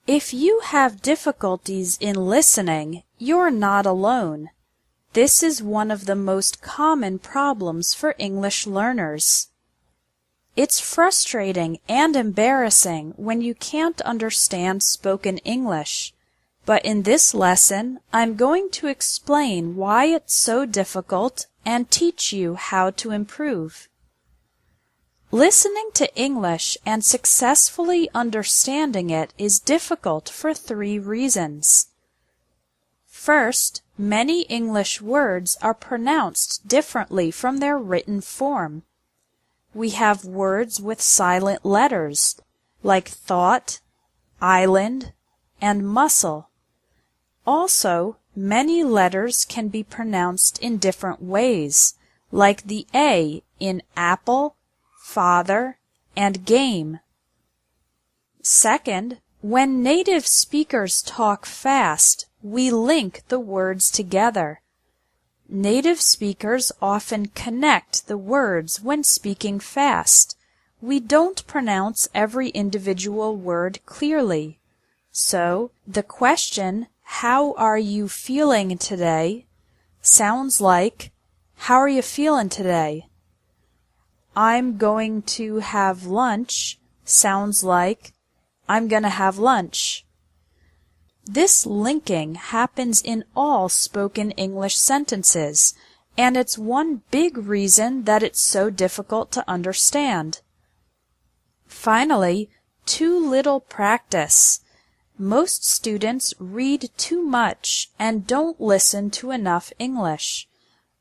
If you have difficulties in listening, you're not alone. This is one of the most common problems for English learners. It's frustrating and embarrassing when you can't understand spoken English, but in this lesson, I'm going to explain why it's so difficult and teach you how to improve. Listening to English and successfully understanding it is difficult for 3 reasons. First, many English words are pronounced differently from their written form. We have words with silent letters, like thought, island, and muscle. Also, many letters can be pronounced in different ways, like the A in apple, father, and game. Second, when native speakers talk fast, we link the words together. Native speakers often connect the words when speaking fast. We don't pronounce every individual word clearly. So, the question, "How are you feeling today?" sounds like, "How are you feeling today?" "I'm going to have lunch" sounds like, "I'm gonna have lunch." This linking happens in all spoken English sentences, and it's one big reason that it's so difficult to understand. Finally, too little practice. Most students read too much and don't listen to enough English.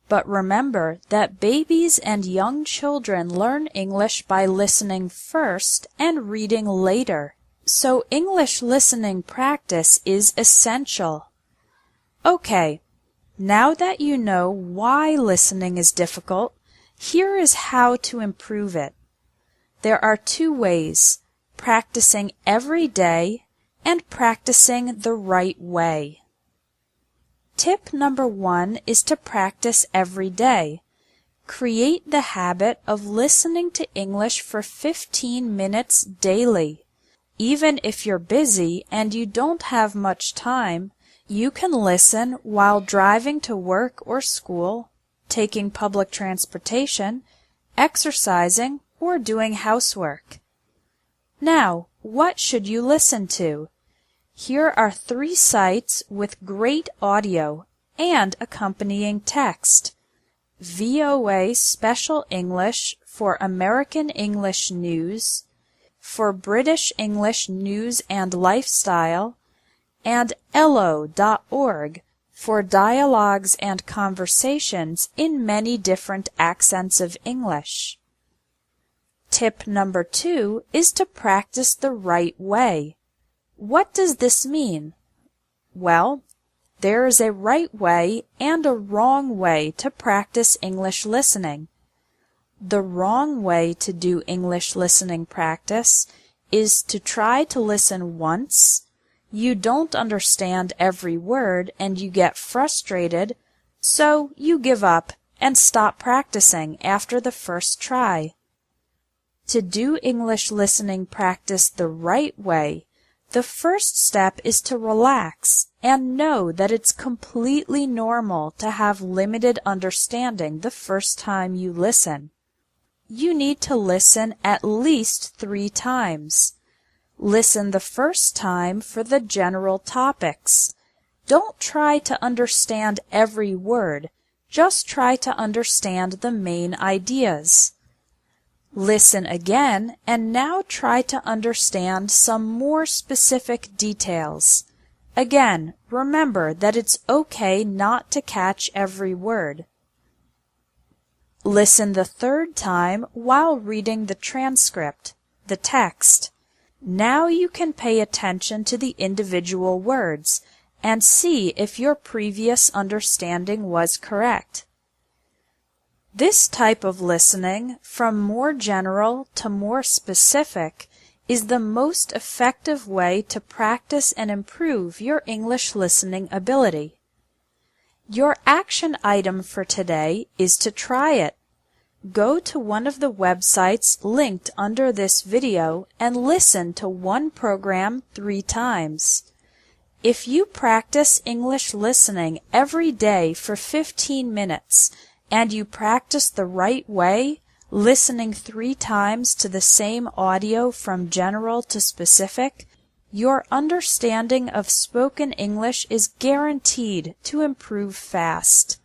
But remember that babies and young children learn English by listening first and reading later. So English listening practice is essential. Okay, now that you know why listening is difficult, here is how to improve it. There are 2 ways: practicing every day and practicing the right way. Tip number 1 is to practice every day. Create the habit of listening to English for 15 minutes daily. Even if you're busy and you don't have much time, you can listen while driving to work or school, taking public transportation, exercising, or doing housework. Now, what should you listen to? Here are 3 sites with great audio and accompanying text. VOA Special English for American English News, for British English News and Lifestyle, and Ello.org for dialogues and conversations in many different accents of English. Tip number 2 is to practice the right way. What does this mean? Well, there is a right way and a wrong way to practice English listening. The wrong way to do English listening practice is to try to listen once, you don't understand every word and you get frustrated, so you give up and stop practicing after the first try. To do English listening practice the right way, the first step is to relax and know that it's completely normal to have limited understanding the first time you listen. You need to listen at least 3 times. Listen the first time for the general topics. Don't try to understand every word, just try to understand the main ideas. Listen again and now try to understand some more specific details. Again, remember that it's okay not to catch every word. Listen the 3rd time while reading the transcript, the text. Now you can pay attention to the individual words and see if your previous understanding was correct. This type of listening, from more general to more specific, is the most effective way to practice and improve your English listening ability. Your action item for today is to try it. Go to one of the websites linked under this video and listen to one program 3 times. If you practice English listening every day for 15 minutes and you practice the right way, listening 3 times to the same audio from general to specific, your understanding of spoken English is guaranteed to improve fast.